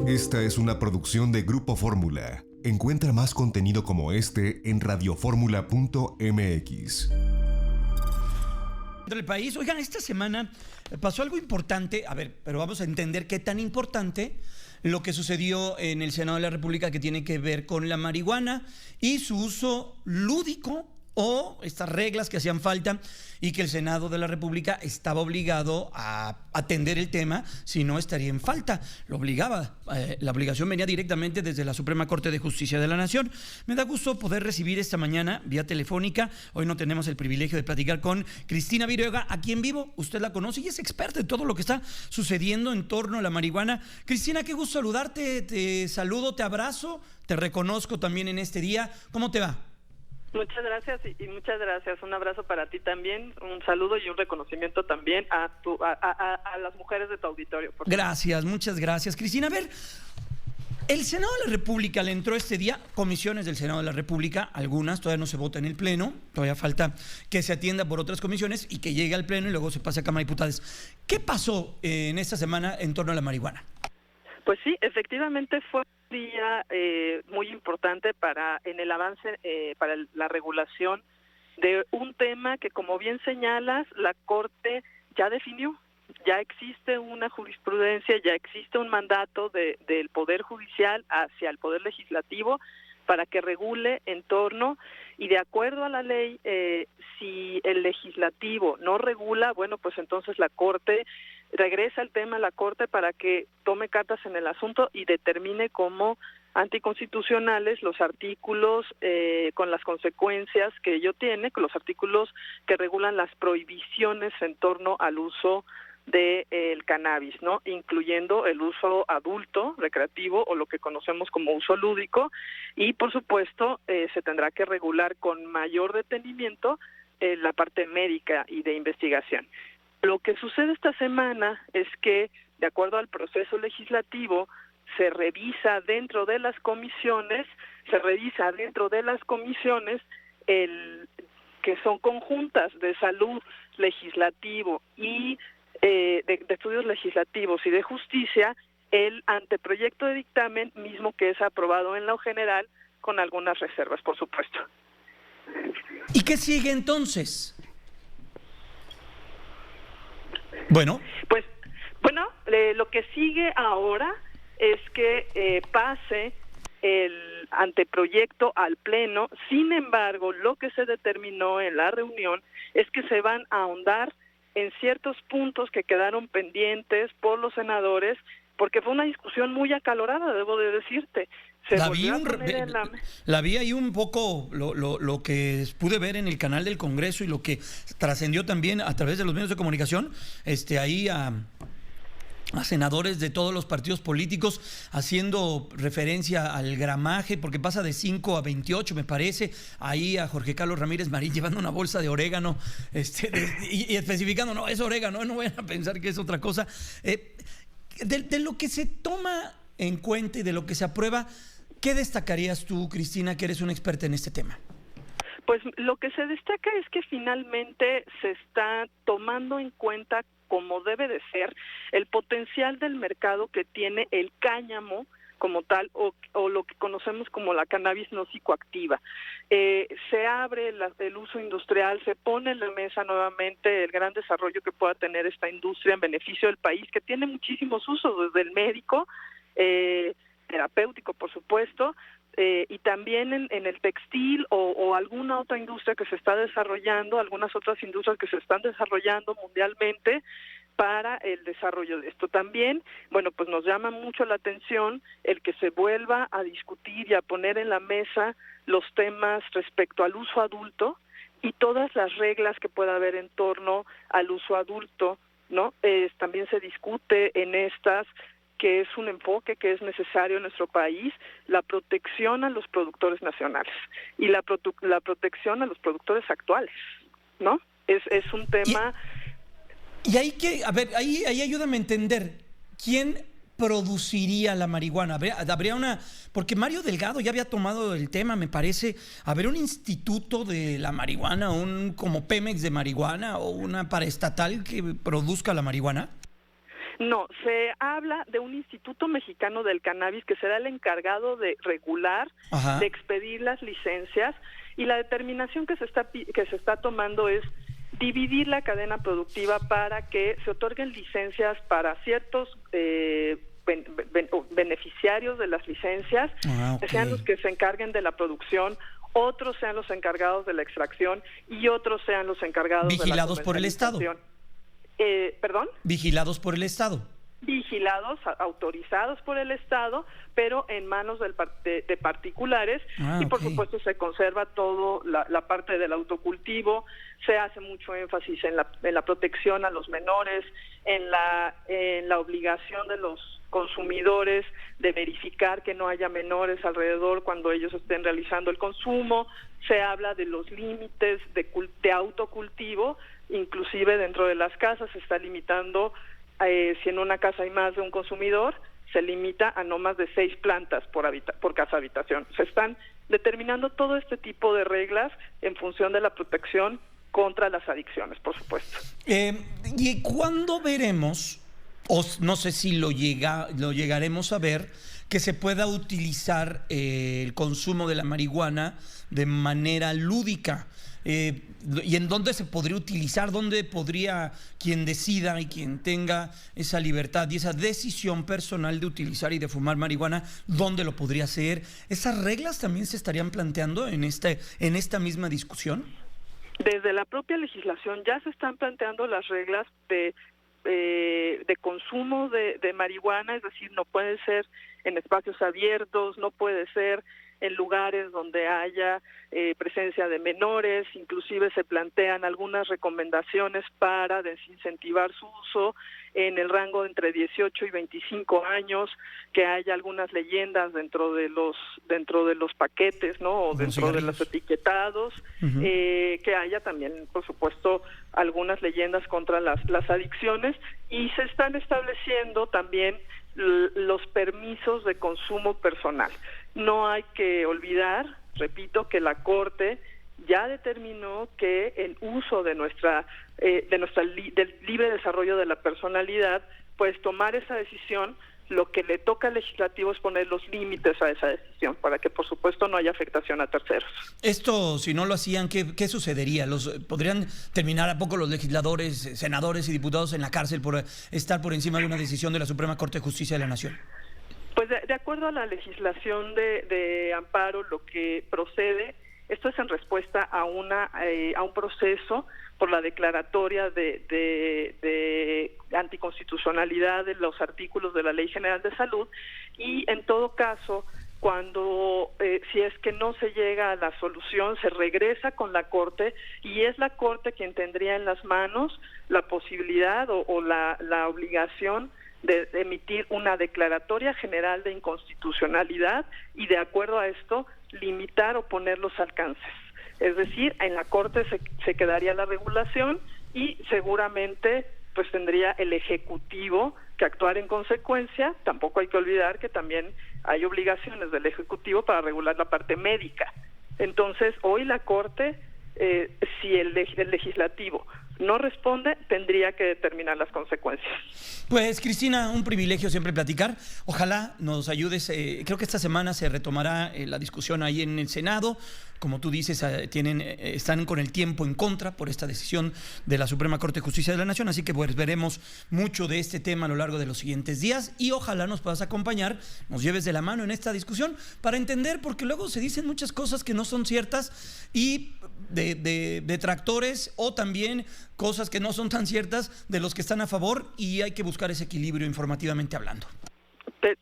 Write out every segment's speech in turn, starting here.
Esta es una producción de Grupo Fórmula. Encuentra más contenido como este en radioformula.mx. Del país. Oigan, esta semana pasó algo importante, pero vamos a entender qué tan importante lo que sucedió en el Senado de la República, que tiene que ver con la marihuana y su uso lúdico, o estas reglas que hacían falta y que el Senado de la República estaba obligado a atender el tema, si no estaría en falta. Lo obligaba, la obligación venía directamente desde la Suprema Corte de Justicia de la Nación. Me da gusto poder recibir esta mañana vía telefónica. Hoy no tenemos el privilegio de platicar con Cristina Viruega, aquí en vivo. Usted la conoce y es experta en todo lo que está sucediendo en torno a la marihuana. Cristina, qué gusto saludarte, te saludo, te abrazo, te reconozco también en este día. ¿Cómo te va? Muchas gracias y muchas gracias. Un abrazo para ti también, un saludo y un reconocimiento también a las mujeres de tu auditorio. Gracias, muchas gracias. Cristina, a ver, el Senado de la República le entró este día, comisiones del Senado de la República, algunas todavía no se vota en el Pleno, todavía falta que se atienda por otras comisiones y que llegue al Pleno y luego se pase a Cámara de Diputados. ¿Qué pasó en esta semana en torno a la marihuana? Pues sí, efectivamente fue un día muy importante en el avance para la regulación de un tema que, como bien señalas, la Corte ya definió. Ya existe una jurisprudencia, ya existe un mandato del Poder Judicial hacia el Poder Legislativo para que regule en torno, y de acuerdo a la ley, si el Legislativo no regula, bueno, pues entonces la Corte regresa el tema a la Corte para que tome cartas en el asunto y determine como anticonstitucionales los artículos con las consecuencias que ello tiene, con los artículos que regulan las prohibiciones en torno al uso del cannabis, ¿no? Incluyendo el uso adulto, recreativo, o lo que conocemos como uso lúdico, y por supuesto se tendrá que regular con mayor detenimiento la parte médica y de investigación. Lo que sucede esta semana es que, de acuerdo al proceso legislativo, se revisa dentro de las comisiones, que son conjuntas de salud, legislativo y de estudios legislativos y de justicia, el anteproyecto de dictamen mismo, que es aprobado en lo general con algunas reservas, por supuesto. ¿Y qué sigue entonces? Bueno, lo que sigue ahora es que pase el anteproyecto al Pleno. Sin embargo, lo que se determinó en la reunión es que se van a ahondar en ciertos puntos que quedaron pendientes por los senadores, porque fue una discusión muy acalorada, debo de decirte. La vi ahí un poco, lo que pude ver en el canal del Congreso y lo que trascendió también a través de los medios de comunicación, ahí a senadores de todos los partidos políticos haciendo referencia al gramaje, porque pasa de 5 a 28, me parece, ahí a Jorge Carlos Ramírez Marín llevando una bolsa de orégano, y especificando, no, es orégano, no vayan a pensar que es otra cosa. De lo que se toma en cuenta y de lo que se aprueba, ¿qué destacarías tú, Cristina, que eres una experta en este tema? Pues lo que se destaca es que finalmente se está tomando en cuenta, como debe de ser, el potencial del mercado que tiene el cáñamo como tal, o lo que conocemos como la cannabis no psicoactiva. Se abre el uso industrial, se pone en la mesa nuevamente el gran desarrollo que pueda tener esta industria en beneficio del país, que tiene muchísimos usos, desde el médico, terapéutico, por supuesto, y también en el textil o alguna otra industria que se está desarrollando, algunas otras industrias que se están desarrollando mundialmente para el desarrollo de esto. También, bueno, pues nos llama mucho la atención el que se vuelva a discutir y a poner en la mesa los temas respecto al uso adulto y todas las reglas que pueda haber en torno al uso adulto, ¿no? También se discute en estas, que es un enfoque que es necesario en nuestro país, la protección a los productores nacionales y la protección a los productores actuales, ¿no? Es un tema. Y hay que, ahí ayúdame a entender, ¿quién produciría la marihuana? Habría una, porque Mario Delgado ya había tomado el tema, me parece, ¿habría un instituto de la marihuana, como Pemex de marihuana, o una paraestatal que produzca la marihuana? No, se habla de un Instituto Mexicano del Cannabis que será el encargado de regular, Ajá. de expedir las licencias, y la determinación que se está tomando es dividir la cadena productiva para que se otorguen licencias para ciertos beneficiarios de las licencias, que sean los que se encarguen de la producción, otros sean los encargados de la extracción y otros sean los encargados vigilados de la por el Estado. ¿Perdón? Vigilados por el Estado. Vigilados, autorizados por el Estado, pero en manos de particulares, y por supuesto se conserva todo la parte del autocultivo. Se hace mucho énfasis en la protección a los menores, en la obligación de los consumidores de verificar que no haya menores alrededor cuando ellos estén realizando el consumo. Se habla de los límites de autocultivo, inclusive dentro de las casas se está limitando. Si en una casa hay más de un consumidor, se limita a no más de 6 plantas por casa habitación. Se están determinando todo este tipo de reglas en función de la protección contra las adicciones, por supuesto. ¿Y cuándo veremos, o no sé si lo llegaremos a ver, que se pueda utilizar el consumo de la marihuana de manera lúdica? ¿Y en dónde se podría utilizar? ¿Dónde podría quien decida y quien tenga esa libertad y esa decisión personal de utilizar y de fumar marihuana, dónde lo podría hacer? ¿Esas reglas también se estarían planteando en esta misma discusión? Desde la propia legislación ya se están planteando las reglas de consumo de marihuana, es decir, no puede ser en espacios abiertos, no puede ser en lugares donde haya presencia de menores. Inclusive se plantean algunas recomendaciones para desincentivar su uso en el rango de entre 18 y 25 años, que haya algunas leyendas dentro de los paquetes, ¿no? O dentro de los etiquetados, que haya también, por supuesto, algunas leyendas contra las adicciones, y se están estableciendo también los permisos de consumo personal. No hay que olvidar, repito, que la Corte ya determinó que el uso del libre desarrollo de la personalidad, pues tomar esa decisión, lo que le toca al legislativo es poner los límites a esa decisión para que, por supuesto, no haya afectación a terceros. Esto, si no lo hacían, ¿qué sucedería? ¿Podrían terminar a poco los legisladores, senadores y diputados en la cárcel por estar por encima de una decisión de la Suprema Corte de Justicia de la Nación? Pues de acuerdo a la legislación de amparo, lo que procede, esto es en respuesta a un proceso por la declaratoria de anticonstitucionalidad de los artículos de la Ley General de Salud, y en todo caso, cuando si es que no se llega a la solución, se regresa con la Corte, y es la Corte quien tendría en las manos la posibilidad o la obligación de emitir una declaratoria general de inconstitucionalidad, y de acuerdo a esto limitar o poner los alcances. Es decir, en la Corte se quedaría la regulación, y seguramente pues tendría el Ejecutivo que actuar en consecuencia. Tampoco hay que olvidar que también hay obligaciones del Ejecutivo para regular la parte médica. Entonces, hoy la Corte, si el Legislativo no responde, tendría que determinar las consecuencias. Pues, Cristina, un privilegio siempre platicar. Ojalá nos ayudes. Creo que esta semana se retomará la discusión ahí en el Senado. Como tú dices, están con el tiempo en contra por esta decisión de la Suprema Corte de Justicia de la Nación. Así que pues veremos mucho de este tema a lo largo de los siguientes días, y ojalá nos puedas acompañar, nos lleves de la mano en esta discusión para entender, porque luego se dicen muchas cosas que no son ciertas, y de detractores, o también cosas que no son tan ciertas de los que están a favor, y hay que buscar ese equilibrio informativamente hablando.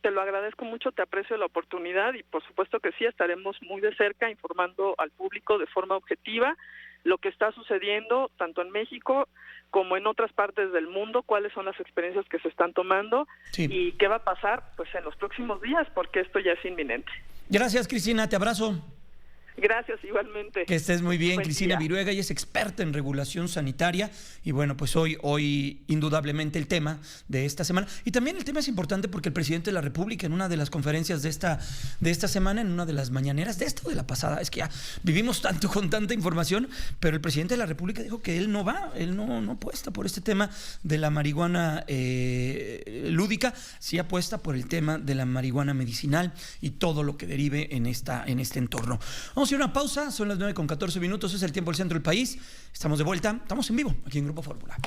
Te lo agradezco mucho, te aprecio la oportunidad, y por supuesto que sí, estaremos muy de cerca informando al público de forma objetiva lo que está sucediendo tanto en México como en otras partes del mundo, cuáles son las experiencias que se están tomando, y qué va a pasar pues en los próximos días, porque esto ya es inminente. Gracias, Cristina, te abrazo. Gracias, igualmente. Que estés muy bien, Buen Cristina día. Viruega, ella es experta en regulación sanitaria y bueno, pues hoy indudablemente el tema de esta semana. Y también el tema es importante porque el presidente de la República en una de las conferencias de esta semana, en una de las mañaneras de esta o de la pasada, es que ya vivimos tanto con tanta información, pero el presidente de la República dijo que él no apuesta por este tema de la marihuana lúdica, sí apuesta por el tema de la marihuana medicinal y todo lo que derive en este entorno. Vamos a ir a una pausa, son las 9:14, es el tiempo del centro del país. Estamos de vuelta, estamos en vivo aquí en Grupo Fórmula.